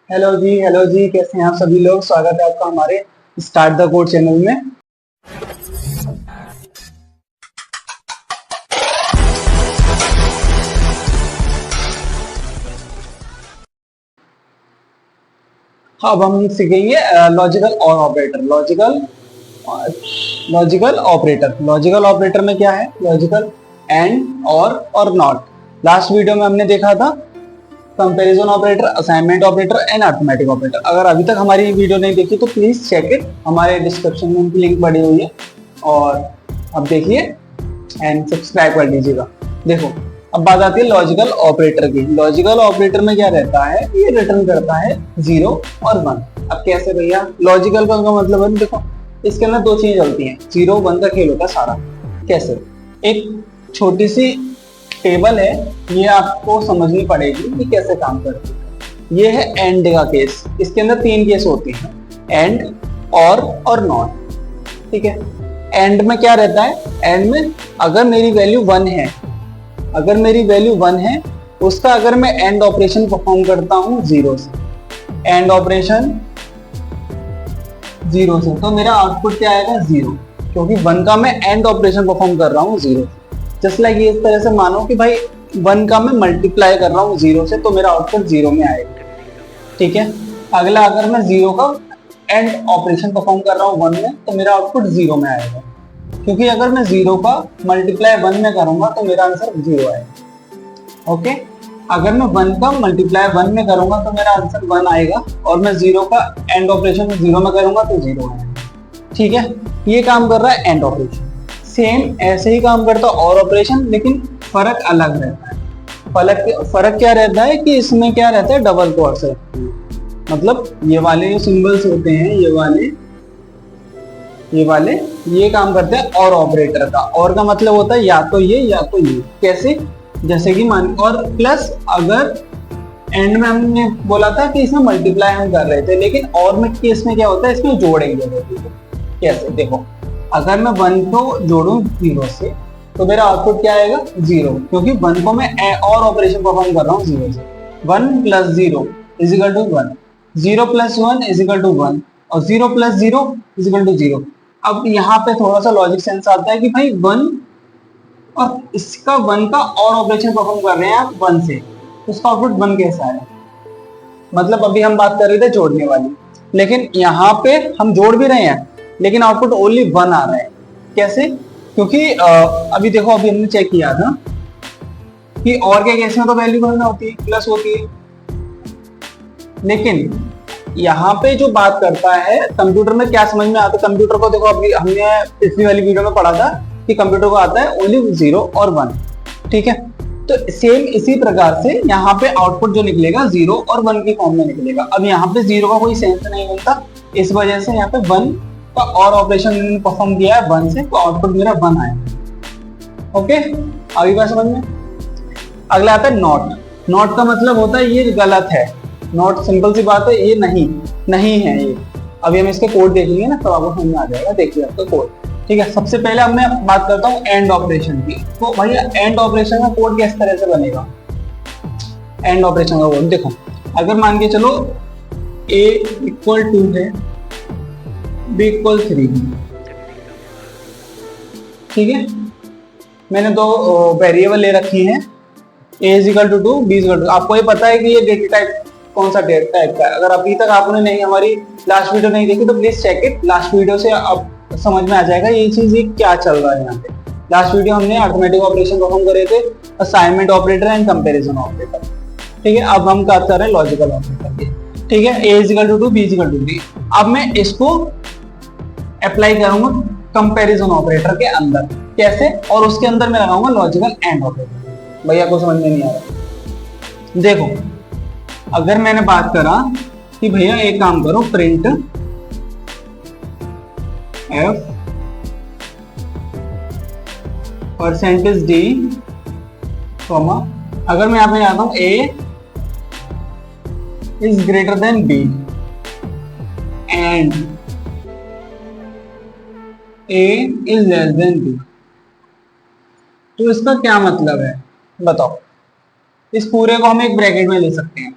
Hello जी, कैसे हैं आप सभी लोग। स्वागत है आपका हमारे स्टार्ट द कोड चैनल में। अब हम सीखेंगे लॉजिकल और ऑपरेटर। लॉजिकल ऑपरेटर में क्या है? लॉजिकल एंड और नॉट। लास्ट वीडियो में हमने देखा था comparison operator, assignment operator and arithmetic operator. अगर अभी तक हमारी वीडियो नहीं देखी तो प्लीज चेक इट, हमारे डिस्क्रिप्शन में उनकी लिंक पड़ी हुई है और अब देखिए एंड सब्सक्राइब कर लीजिएगा। देखो, अब बात आती है लॉजिकल ऑपरेटर की। लॉजिकल ऑपरेटर में क्या रहता है? ये रिटर्न करता है 0 और 1। अब कैसे भैया? लॉजिकल का मतलब है, देखो इसके अंदर दो चीजें चलती हैं, 0 1 का खेल होता है सारा। कैसे? एक छोटी सी टेबल है, ये आपको समझनी पड़ेगी कि कैसे काम करती है। ये है एंड का केस। इसके अंदर तीन केस होते हैं, एंड और नॉट। ठीक है, एंड में क्या रहता है? एंड में अगर मेरी वैल्यू 1 है, उसका अगर मैं एंड ऑपरेशन परफॉर्म करता हूं 0 से, एंड ऑपरेशन 0 से, तो मेरा आउटपुट क्या आएगा? 0, क्योंकि 1 का मैं एंड ऑपरेशन परफॉर्म कर रहा हूं 0। जस्ट लाइक ये इस तरह से मानो कि भाई 1 का मैं मल्टीप्लाई कर रहा हूँ 0 से, तो मेरा आउटपुट 0 में आएगा। ठीक है, अगला अगर मैं 0 का एंड ऑपरेशन परफॉर्म कर रहा हूँ 1 में, तो मेरा आउटपुट 0 में आएगा, क्योंकि अगर मैं 0 का मल्टीप्लाई 1 में करूंगा तो मेरा आंसर 0 आएगा। ओके, अगर मैं 1 का मल्टीप्लाई 1 में करूंगा तो मेरा आंसर 1 आएगा, और मैं 0 का एंड ऑपरेशन 0 में करूंगा तो 0 आएगा। ठीक है, ये काम कर रहा है एंड ऑपरेशन। सेम ऐसे ही काम करता है और ऑपरेशन, लेकिन फर्क अलग रहता है। फर्क क्या रहता है कि इसमें क्या रहता है? डबल क्वोट्स रहती है। मतलब ये वाले जो सिंबल्स होते हैं, ये काम करते हैं और ऑपरेटर का। और का मतलब होता है या तो ये। कैसे? जैसे कि मान, और प्लस अगर एंड में हमने बोला था कि इसमें मल्टीप्लाई हम कर रहे थे, लेकिन और में केस में क्या होता है? इसमें जोड़ेंगे। कैसे? देखो, अगर मैं 1 को जोड़ूं 0 से तो मेरा आउटपुट क्या आएगा? 0, क्योंकि 1 को मैं और ऑपरेशन परफॉर्म कर रहा हूँ 0 से। 1 + 0 = 1, 0 + 1 = 1, और 0 + 0 = 0। अब यहाँ पे थोड़ा सा लॉजिक सेंस आता है कि भाई 1 और इसका 1 का और ऑपरेशन परफॉर्म कर रहे हैं आप 1 से, तो उसका आउटपुट 1 कैसा है? मतलब अभी हम बात कर रहे थे जोड़ने वाली, लेकिन यहाँ पे हम जोड़ भी रहे हैं लेकिन आउटपुट ओनली 1 आ रहा है। कैसे? क्योंकि अभी देखो, अभी हमने चेक किया था कि और के केस में तो वैल्यू बढ़ना होती है, प्लस होती है, लेकिन यहाँ पे जो बात करता है कंप्यूटर में क्या समझ में आता है? कंप्यूटर को देखो, अभी हमने पिछली वाली वीडियो में पढ़ा था कि कंप्यूटर को आता है ओनली 0 और 1। ठीक है, तो सेम इसी प्रकार से यहाँ पे आउटपुट जो निकलेगा 0 और 1 की फॉर्म में निकलेगा। अब यहाँ पे 0 का कोई सेंस नहीं बनता, इस वजह से यहाँ पे 1 का और ऑपरेशन परफॉर्म किया है 1 से, तो आउटपुट मेरा 1 आएगा। ओके, अभी बात समझ में। अगला आता है नॉट। नॉट का मतलब होता है ये गलत है। नॉट सिंपल सी बात है, ये नहीं है ये। अभी हम इसके कोड देखेंगे ना, तब आपको समझ में आ जाएगा। देखिए आपका कोड। ठीक है, सबसे पहले अब मैं बात करता हूँ एंड ऑपरेशन की। तो भैया एंड ऑपरेशन का कोड किस तरह से बनेगा? एंड ऑपरेशन का कोड देखो, अगर मान के चलो a = 2 है, b = 3, ठीक है, मैंने दो वेरिएबल ले रखी हैं, a = 2, b = 2। आपको ये पता है कि ये डेटा टाइप कौन सा डेटा टाइप का है? अगर अभी तक आपने नहीं हमारी लास्ट वीडियो नहीं देखी तो please check it. Last video से आप समझ में आ जाएगा ये चीज, ये क्या चल रहा है यहाँ पे। लास्ट वीडियो हमने अरिथमेटिक ऑपरेशन परफॉर्म करे थे, assignment operator and comparison operator. ठीक है, अब हम बात कर रहे हैं लॉजिकल ऑपरेटर की। ठीक है, a = 2, b = 3। अब मैं इसको अप्लाई करूंगा कंपैरिजन ऑपरेटर के अंदर। कैसे? और उसके अंदर मैं लगाऊंगा लॉजिकल एंड ऑपरेटर। भैया को समझ में नहीं आ रहा? देखो, अगर मैंने बात करा कि भैया एक काम करो, प्रिंट f %d, अगर मैं यहां पे आता हूं a > b and a b, तो इसका क्या मतलब है बताओ? इस पूरे को हम एक ब्रैकेट में ले सकते हैं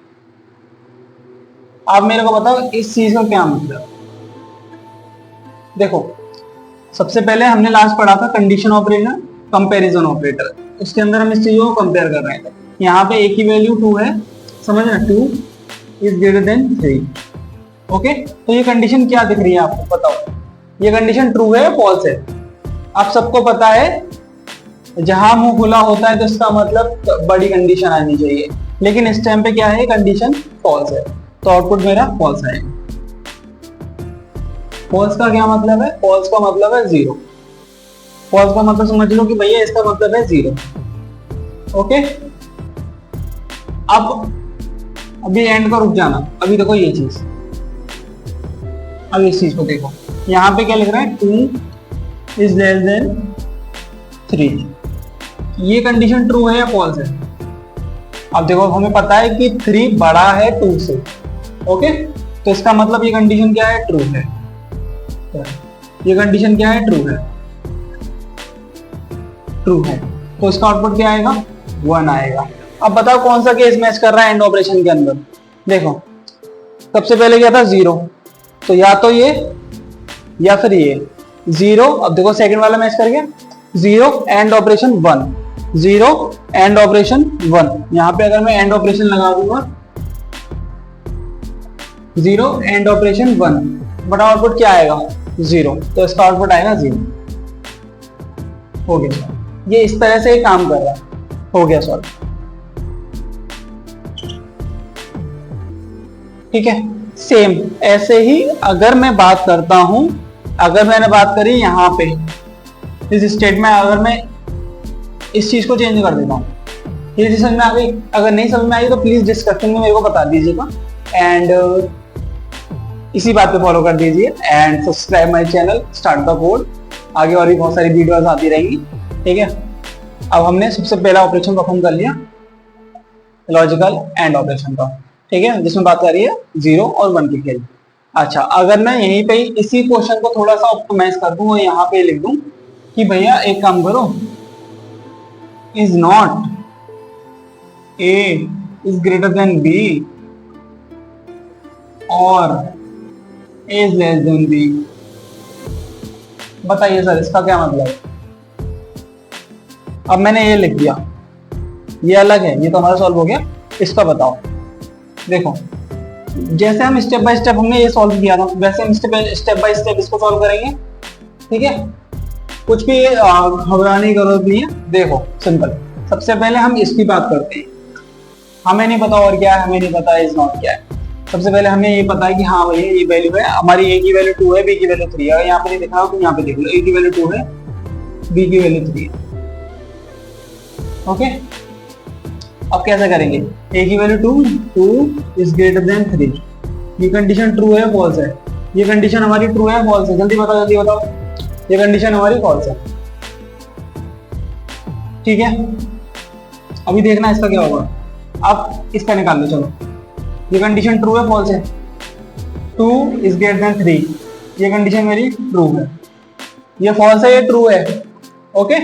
आप मेरे को बताओ इस चीज का क्या मतलब। देखो सबसे पहले हमने लास्ट पढ़ा था कंडीशन ऑपरेटर, कंपैरिजन ऑपरेटर, उसके अंदर हम इस चीजों को कंपेयर कर रहे थे। यहाँ पे एक ही वैल्यू 2 है, समझना, 2 इज ग्रेटर देन 3। ओके, तो ये कंडीशन क्या दिख रही है आपको, बताओ ये कंडीशन ट्रू है या फॉल्स है। आप सबको पता है जहां मुंह खुला होता है तो इसका मतलब बड़ी कंडीशन आनी चाहिए, लेकिन इस टाइम पे क्या है, कंडीशन फॉल्स है, तो आउटपुट मेरा फॉल्स आएगा। फॉल्स का क्या मतलब है, फॉल्स का मतलब है जीरो। फॉल्स का मतलब समझ लो कि भैया इसका मतलब है जीरो। ओके, अब अभी एंड का रुक जाना, अभी देखो ये चीज, अब इस चीज को देखो, यहाँ पे क्या लिख रहा है, 2 इज लेस देन 3। ये कंडीशन ट्रू है या फॉल्स है। अब देखो हमें पता है कि 3 बड़ा है 2 से। ओके, तो इसका मतलब ये कंडीशन क्या है, ट्रू है। ये कंडीशन क्या है, ट्रू है, ट्रू है, तो इसका आउटपुट क्या आएगा, 1 आएगा। अब बताओ कौन सा केस मैच कर रहा है एंड ऑपरेशन के अंदर। देखो सबसे पहले क्या था, 0, तो या तो ये या फिर ये 0। अब देखो सेकंड वाला मैच कर गया, 0 एंड ऑपरेशन 1, 0 एंड ऑपरेशन 1। यहां पे अगर मैं एंड ऑपरेशन लगा दूंगा, 0 एंड ऑपरेशन 1, बट आउटपुट क्या आएगा, 0, तो इसका आउटपुट आएगा 0। हो गया, ये इस तरह से काम कर रहा है, हो गया सॉल्व। ठीक है, सेम ऐसे ही अगर मैं बात करता हूं, अगर मैंने बात करी यहां पे इस स्टेट में, अगर मैं इस चीज को चेंज कर देता हूं, ये चीज समझ में आ गई। अगर नहीं समझ में आई तो प्लीज डिस्क्रिप्शन में मेरे को बता दीजिएगा, एंड इसी बात पे फॉलो कर दीजिए and subscribe my channel start the code. आगे और भी बहुत सारी वीडियोस आती रहेंगी। ठीक है, अब हमने सबसे पहला ऑपरेशन परफॉर्म कर लिया, लॉजिकल एंड ऑपरेशन का। ठीक है, जिसमें बात कर रही है 0 और 1 की खेल। अच्छा, अगर मैं यहीं पे इसी क्वेश्चन को थोड़ा सा ऑप्टिमाइज कर दूं और यहाँ पे लिख दूं कि भैया एक काम करो, is not A is greater than B और A is less than B. बताइए सर इसका क्या मतलब है। अब मैंने ये लिख दिया, ये अलग है, ये तो हमारा सॉल्व हो गया। इसका बताओ, देखो जैसे हम स्टेप बाय स्टेप हमने ये सॉल्व किया था, वैसे हम स्टेप बाय स्टेप इसको सॉल्व करेंगे। ठीक है, कुछ भी घबराने की जरूरत नहीं है। देखो सिंपल, सबसे पहले हम इसकी बात करते हैं। हमें नहीं पता और क्या है, हमें नहीं पता इज नॉट क्या है। सबसे पहले हमें ये पता है कि हाँ भैया ये वैल्यू है हमारी, ए की वैल्यू 2 है, बी की वैल्यू 3 है। यहाँ पे नहीं दिखा तो यहाँ पे देख लो, ए की वैल्यू 2 है, बी की वैल्यू 3 है। ओके, अब कैसे करेंगे, ए की वैल्यू 2 इज ग्रेटर देन 3, ये कंडीशन ट्रू है फॉल्स है। ये कंडीशन हमारी ट्रू है फॉल्स है, जल्दी बताओ जल्दी बताओ, ये कंडीशन हमारी फॉल्स है। ठीक है, अभी देखना इसका क्या होगा। अब इसका निकाल लो, चलो ये कंडीशन ट्रू है फॉल्स है, 2 इज ग्रेटर देन 3, ये कंडीशन मेरी ट्रू है, ये फॉल्स है, ये ट्रू है। ओके,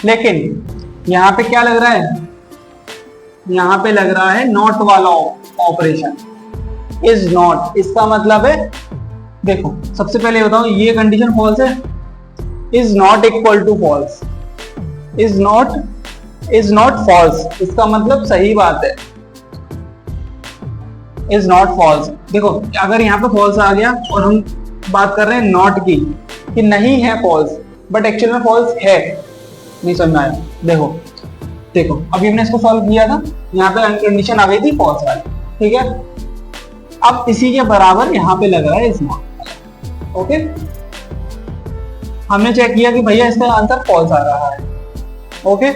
लेकिन यहाँ पे क्या लग रहा है, यहाँ पे लग रहा है नॉट वाला ऑपरेशन, इज नॉट। इसका मतलब है, देखो सबसे पहले बताओ ये कंडीशन फॉल्स है, is not equal to false, is not false, इसका मतलब सही बात है, इज नॉट फॉल्स। देखो अगर यहाँ पे फॉल्स आ गया और हम बात कर रहे हैं नॉट की, कि नहीं है फॉल्स, बट एक्चुअल में फॉल्स है, नहीं समझ में आया। देखो देखो अभी हमने इसको सॉल्व किया था, यहाँ पे कंडीशन आ गई थी फॉल्स वाली। ठीक है, अब इसी के बराबर यहाँ पे लग रहा है इज नॉट। ओके, हमने चेक किया कि भैया इसका आंसर फॉल्स आ रहा है। ओके,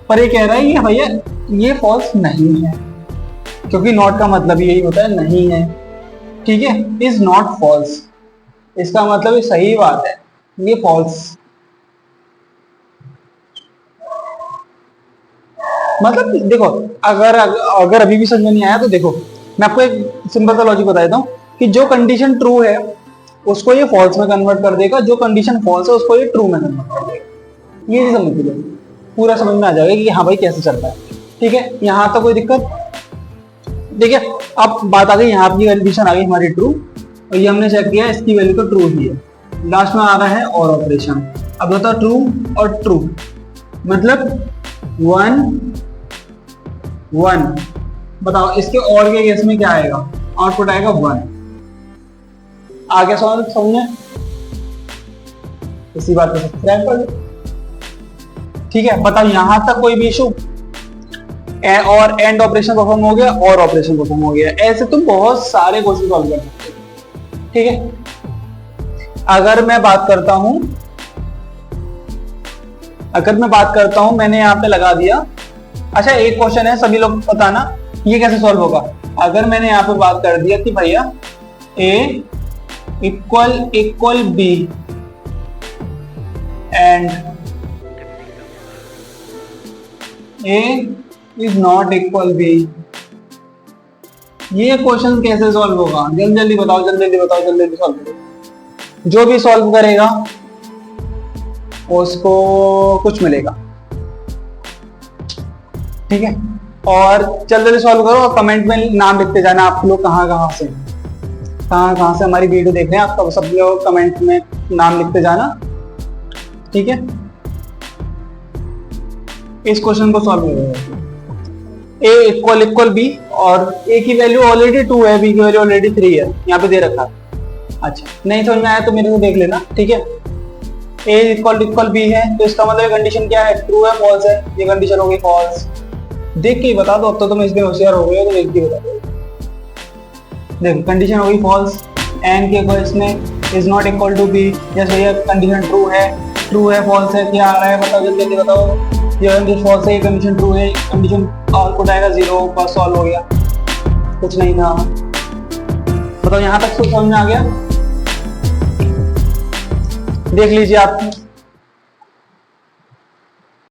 पर ये कह रहा है कि भैया ये फॉल्स नहीं है, क्योंकि नॉट का मतलब यही होता है नहीं है। ठीक है, इज नॉट फॉल्स, इसका मतलब ये सही बात है, ये फॉल्स मतलब। देखो अगर अभी भी समझ में नहीं आया तो देखो मैं आपको एक सिंपल सा लॉजिक बता देता हूँ कि जो कंडीशन ट्रू है उसको ये फॉल्स में कन्वर्ट कर देगा, जो कंडीशन फॉल्स है उसको ये ट्रू में कन्वर्ट कर देगा। ये समझ लीजिए, पूरा समझ में आ जाएगा कि हाँ भाई कैसे चलता है। ठीक है, यहाँ तो कोई दिक्कत देखिए अब बात आ गई, यहाँ की कंडीशन आ गई हमारी ट्रू, और ये हमने चेक किया इसकी वैल्यू तो ट्रू ही है। लास्ट में आ रहा है और ऑपरेशन। अब बताओ ट्रू और ट्रू मतलब 1 1, बताओ इसके और के केस में क्या आएगा, आउटपुट आएगा 1। आगे सवाल समझे, इसी बात पे सब्सक्राइब कर दो। ठीक है, बताओ यहां तक कोई भी इशू, और एंड ऑपरेशन परफॉर्म हो गया और ऑपरेशन परफॉर्म हो गया। ऐसे तुम बहुत सारे क्वेश्चन सॉल्व कर सकते हो। ठीक है, अगर मैं बात करता हूं मैंने यहां पे लगा दिया। अच्छा एक क्वेश्चन है, सभी लोग बताना ये कैसे सॉल्व होगा। अगर मैंने यहां पे बात कर दिया कि भैया A equal B and A is not equal B, ये क्वेश्चन कैसे सॉल्व होगा? जल्दी जल्दी बताओ, जल्दी बताओ, जल्दी सॉल्व करो। जो भी सॉल्व करेगा उसको कुछ मिलेगा। ठीक है, और जल्दी सॉल्व करो और कमेंट में नाम लिखते जाना आप लोग कहाँ से हमारी वीडियो देख रहे हैं। आप सब लोग कमेंट में नाम लिखते जाना। ठीक है, इस क्वेश्चन को सॉल्व करेगा। ए इक्वल बी और ए की वैल्यू ऑलरेडी 2 है, बी की वैल्यू ऑलरेडी 3 है, यहाँ पे दे रखा है। अच्छा नहीं समझ में आया तो मेरे को देख लेना। ठीक है, ए इक्वल बी है तो इसका मतलब कंडीशन क्या है, ट्रू है फॉल्स है, ये कंडीशन हो गई फॉल्स। देख के ही बता दो, अब तो तुम इसमें होशियार हो गए हो तो देख के बता दो। देखो कंडीशन हो गई फॉल्स, एन के केस में is not equal to B, जैसे ये कंडीशन ट्रू है फॉल्स है, क्या आ रहा है बताओ, जल्दी बताओ। ये कंडीशन फॉल्स है, ये कंडीशन ट्रू है, कंडीशन आउटपुट आएगा 0, बस सॉल्व हो गया, कुछ नहीं था। बताओ यहां तक समझ में आ गया? देख लीजिए आप।